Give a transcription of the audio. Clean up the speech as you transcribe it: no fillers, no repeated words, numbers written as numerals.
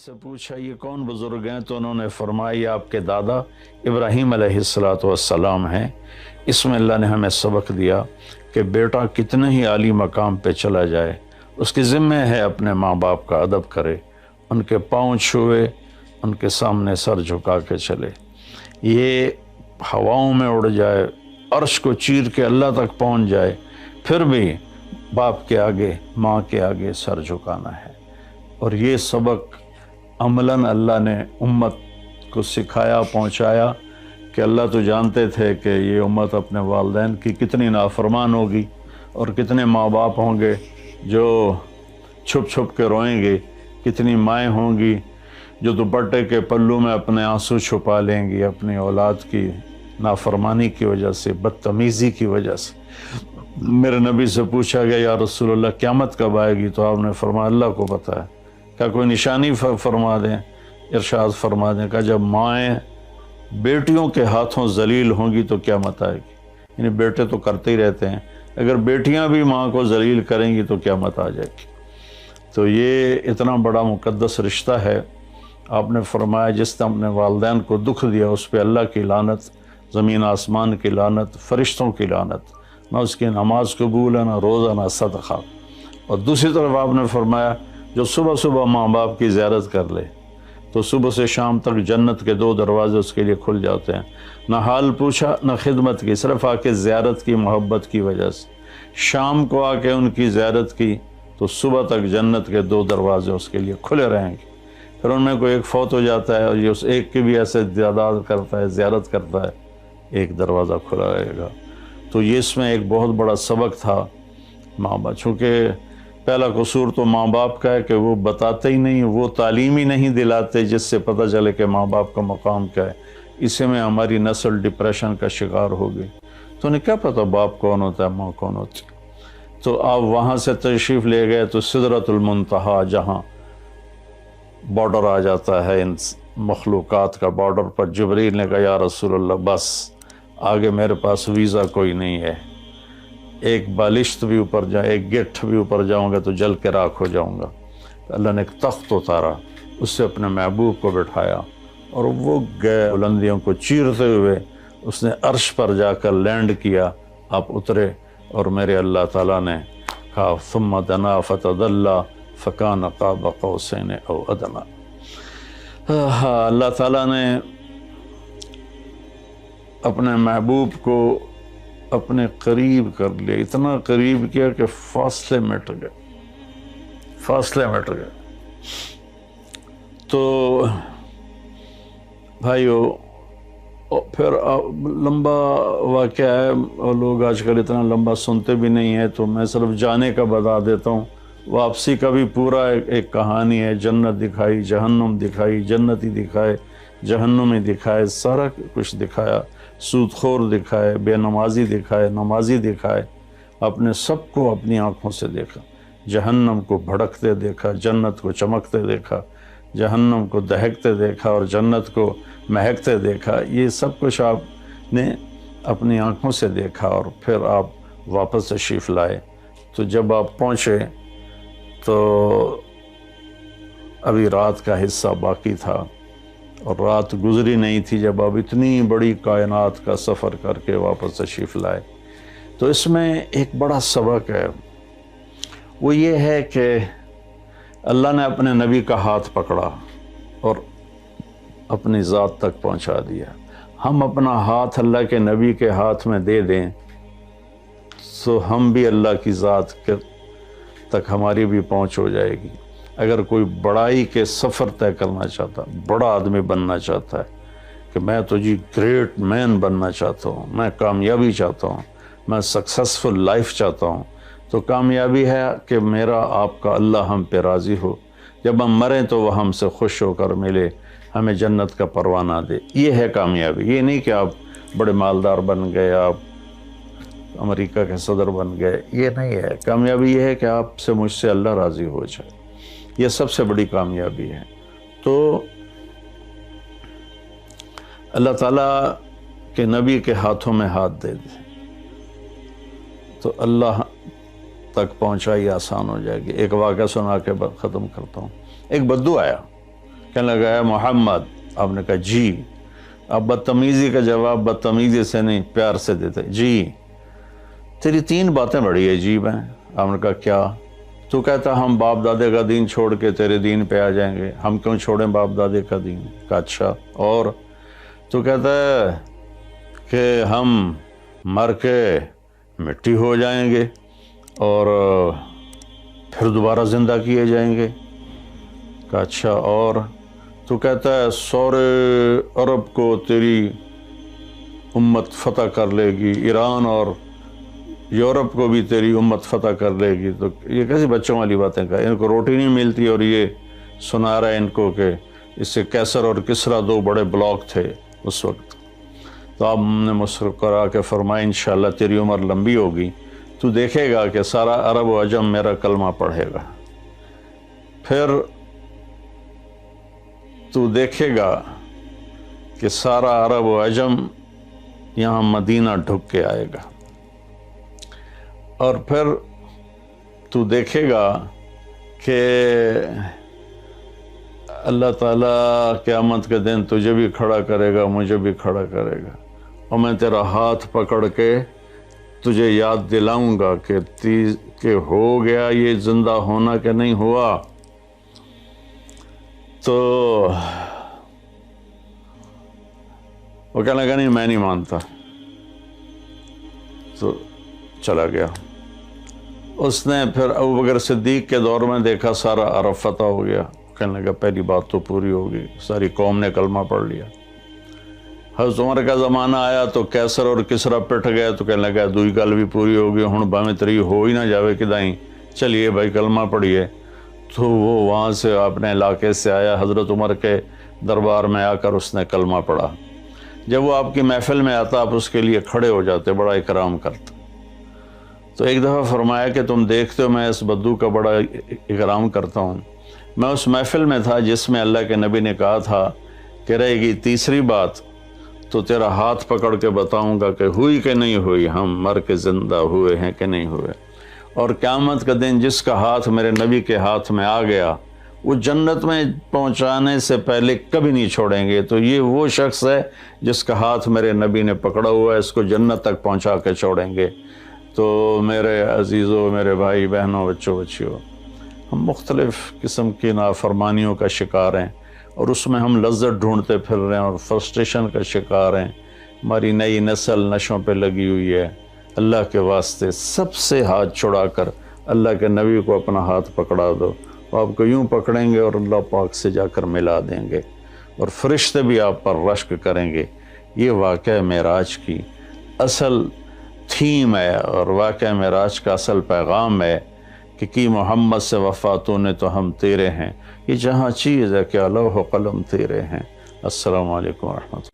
से पूछा ये कौन बुजुर्ग हैं, तो उन्होंने फरमाया आपके दादा इब्राहीम अलैहिस्सलाम हैं। इसमें अल्लाह ने हमें सबक दिया कि बेटा कितने ही आली मकाम पे चला जाए, उसके ज़िम्मे है अपने माँ बाप का अदब करे, उनके पाँव छुए, उनके सामने सर झुका के चले। ये हवाओं में उड़ जाए, अर्श को चीर के अल्लाह तक पहुँच जाए, फिर भी बाप के आगे, माँ के आगे सर झुकाना है। और ये सबक अमलन अल्लाह ने उम्मत को सिखाया, पहुँचाया कि अल्लाह तो जानते थे कि ये उम्मत अपने वालिदैन की कितनी नाफरमान होगी और कितने माँ बाप होंगे जो छुप छुप के रोएंगे, कितनी माएँ होंगी जो दुपट्टे के पल्लू में अपने आंसू छुपा लेंगी अपनी औलाद की नाफरमानी की वजह से, बदतमीज़ी की वजह से। मेरे नबी से पूछा गया या रसूलुल्लाह क़यामत कब आएगी, तो आपने फरमाया अल्लाह को पता है। क्या कोई निशानी फरमा दें? इरशाद फरमा दें का जब माएँ बेटियों के हाथों जलील होंगी तो क़यामत आएगी। यानी बेटे तो करते ही रहते हैं, अगर बेटियां भी माँ को जलील करेंगी तो क़यामत आ जाएगी। तो ये इतना बड़ा मुक़द्दस रिश्ता है। आपने फरमाया जिसने अपने वालिदैन को दुख दिया उस पर अल्लाह की लानत, ज़मीन आसमान की लानत, फ़रिश्तों की लानत, ना उसकी नमाज कबूल है, ना रोज़ा, ना सदक़ा। और दूसरी तरफ आपने फरमाया जो सुबह सुबह माँ बाप की ज़ियारत कर ले तो सुबह से शाम तक जन्नत के 2 दरवाजे उसके लिए खुल जाते हैं। ना हाल पूछा ना खिदमत की, सिर्फ आके ज़ियारत की मोहब्बत की वजह से। शाम को आके उनकी ज़ियारत की तो सुबह तक जन्नत के 2 दरवाजे उसके लिए खुले रहेंगे। फिर उनमें कोई एक फौत हो जाता है और ये उस एक की भी ऐसे ज़ियारत करता है, ज़ियारत करता है, एक दरवाज़ा खुला रहेगा। तो ये इसमें एक बहुत बड़ा सबक था माँ बाप। चूँकि पहला कसूर तो माँ बाप का है कि वो बताते ही नहीं, वो तालीम ही नहीं दिलाते जिससे पता चले कि माँ बाप का मकाम क्या है। इसी में हमारी नस्ल डिप्रेशन का शिकार हो गई। तो उन्हें क्या पता बाप कौन होता है, माँ कौन होती। तो आप वहाँ से तशरीफ़ ले गए तो सिदरतुल मुंतहा, जहाँ बॉर्डर आ जाता है इन मखलूक़ात का, बॉर्डर पर जिब्रील ने कहा या रसूलल्लाह बस आगे मेरे पास वीज़ा कोई नहीं है, एक बालिश्त भी ऊपर जाए, एक गिट्ठ भी ऊपर जाऊंगा तो जल के राख हो जाऊंगा। तो अल्लाह ने एक तख्त उतारा, उससे अपने महबूब को बिठाया और वो गए बुलंदियों को चीरते हुए उसने अर्श पर जाकर लैंड किया। आप उतरे और मेरे अल्लाह ताला ने कहा सुम्मा दना फतदल्ला फ़कान क़ाब क़ौसैन औ अदना। अल्लाह ताला ने अपने महबूब को अपने करीब कर लिया, इतना करीब किया कि फासले मिट गए, फासले मिट गए। तो भाइयों फिर लंबा वाक़या है और लोग आजकल इतना लंबा सुनते भी नहीं है, तो मैं सिर्फ जाने का बता देता हूँ। वापसी का भी पूरा एक कहानी है। जन्नत दिखाई, जहन्नुम दिखाई, जन्नती दिखाए, जहन्नुमी दिखाए, सारा कुछ दिखाया। सूदखोर दिखाए, बेनमाजी दिखाए, नमाजी दिखाए। आपने सबको अपनी आँखों से देखा। जहन्नम को भड़कते देखा, जन्नत को चमकते देखा, जहन्नम को दहकते देखा और जन्नत को महकते देखा। ये सब कुछ आपने अपनी आँखों से देखा और फिर आप वापस तशरीफ़ लाए। तो जब आप पहुँचे तो अभी रात का हिस्सा बाकी था और रात गुजरी नहीं थी जब आप इतनी बड़ी कायनात का सफ़र करके वापस तशरीफ़ लाए। तो इसमें एक बड़ा सबक है, वो ये है कि अल्लाह ने अपने नबी का हाथ पकड़ा और अपनी ज़ात तक पहुंचा दिया। हम अपना हाथ अल्लाह के नबी के हाथ में दे दें तो हम भी अल्लाह की ज़ात तक हमारी भी पहुंच हो जाएगी। अगर कोई बड़ाई के सफ़र तय करना चाहता, बड़ा आदमी बनना चाहता है कि मैं तो जी ग्रेट मैन बनना चाहता हूँ, मैं कामयाबी चाहता हूँ, मैं सक्सेसफुल लाइफ चाहता हूँ, तो कामयाबी है कि मेरा आपका अल्लाह हम पे राज़ी हो, जब हम मरें तो वह हमसे खुश होकर मिले, हमें जन्नत का परवाना दे। ये है कामयाबी। ये नहीं कि आप बड़े मालदार बन गए, आप अमेरिका के सदर बन गए, ये नहीं है। कामयाबी ये है कि आपसे मुझसे अल्लाह राज़ी हो जाए, ये सबसे बड़ी कामयाबी है। तो अल्लाह ताला के नबी के हाथों में हाथ दे दे तो अल्लाह तक पहुंचाई आसान हो जाएगी। एक वाक़या सुना के ख़त्म करता हूँ। एक बद्दू आया کہنے لگا ہے محمد. آپ نے کہا جی. اب بدتمیزی کا جواب بدتمیزی سے نہیں پیار سے دیتے. جی تیری 3 باتیں بڑی عجیب ہیں. آپ نے کہا کیا؟ تو کہتا ہم باپ دادے کا دین چھوڑ کے تیرے دین پہ آ جائیں گے. ہم کیوں چھوڑیں باپ دادے کا دین؟ کہا اچھا اور؟ تو کہتا ہے کہ ہم مر کے مٹی ہو جائیں گے اور پھر دوبارہ زندہ کیے جائیں گے. کہا اچھا اور؟ تو کہتا ہے سورے عرب کو تیری امت فتح کر لے گی، ایران اور یورپ کو بھی تیری امت فتح کر لے گی. تو یہ کیسی بچوں والی باتیں کہا؟ ان کو روٹی نہیں ملتی اور یہ سنا رہا ہے ان کو کہ اس سے کیسر اور کسرا 2 بڑے بلاک تھے اس وقت. تو آپ نے مسکرا کے فرمایا انشاءاللہ تیری عمر لمبی ہوگی، تو دیکھے گا کہ سارا عرب و عجم میرا کلمہ پڑھے گا. پھر تو دیکھے گا کہ سارا عرب و عجم یہاں مدینہ ڈھک کے آئے گا. اور پھر تو دیکھے گا کہ اللہ تعالیٰ قیامت کے دن تجھے بھی کھڑا کرے گا، مجھے بھی کھڑا کرے گا، اور میں تیرا ہاتھ پکڑ کے تجھے یاد دلاؤں گا کہ ہو گیا یہ زندہ ہونا کہ نہیں ہوا. تو وہ کہنے لگا نہیں میں نہیں مانتا. تو چلا گیا. اس نے پھر ابوبکر صدیق کے دور میں دیکھا سارا عرب فتح ہو گیا. کہنے لگا پہلی بات تو پوری ہوگی، ساری قوم نے کلمہ پڑھ لیا. حضرت عمر کا زمانہ آیا تو کیسر اور کسرا پٹ گئے. تو کہنے لگا دوئی گل بھی پوری ہوگی، ہن باویں تری ہو ہی نہ جاوے کدائیں، چلیے بھائی کلمہ پڑھیے. تو وہ وہاں سے اپنے علاقے سے آیا، حضرت عمر کے دربار میں آ کر اس نے کلمہ پڑھا. جب وہ آپ کی محفل میں آتا آپ اس کے لیے کھڑے ہو جاتے، بڑا اکرام کرتے. تو ایک دفعہ فرمایا کہ تم دیکھتے ہو میں اس بدو کا بڑا اکرام کرتا ہوں. میں اس محفل میں تھا جس میں اللہ کے نبی نے کہا تھا کہ رہے گی تیسری بات تو تیرا ہاتھ پکڑ کے بتاؤں گا کہ ہوئی کہ نہیں ہوئی، ہم مر کے زندہ ہوئے ہیں کہ نہیں ہوئے. اور قیامت کا دن جس کا ہاتھ میرے نبی کے ہاتھ میں آ گیا وہ جنت میں پہنچانے سے پہلے کبھی نہیں چھوڑیں گے. تو یہ وہ شخص ہے جس کا ہاتھ میرے نبی نے پکڑا ہوا ہے، اس کو جنت تک پہنچا کے چھوڑیں گے. تو میرے عزیزوں، میرے بھائی بہنوں، بچوں بچیوں، ہم مختلف قسم کی نافرمانیوں کا شکار ہیں اور اس میں ہم لذت ڈھونڈتے پھر رہے ہیں اور فرسٹریشن کا شکار ہیں. ہماری نئی نسل نشوں پہ لگی ہوئی ہے. اللہ کے واسطے سب سے ہاتھ چھڑا کر اللہ کے نبی کو اپنا ہاتھ پکڑا دو. آپ کو یوں پکڑیں گے اور اللہ پاک سے جا کر ملا دیں گے اور فرشتے بھی آپ پر رشک کریں گے. یہ واقعہ معراج کی اصل تھیم ہے اور واقعہ معراج کا اصل پیغام ہے کہ کی محمد سے وفاتوں نے تو ہم تیرے ہیں. یہ جہاں چیز ہے کہ لوح و قلم تیرے ہیں. السلام علیکم ورحمۃ اللہ.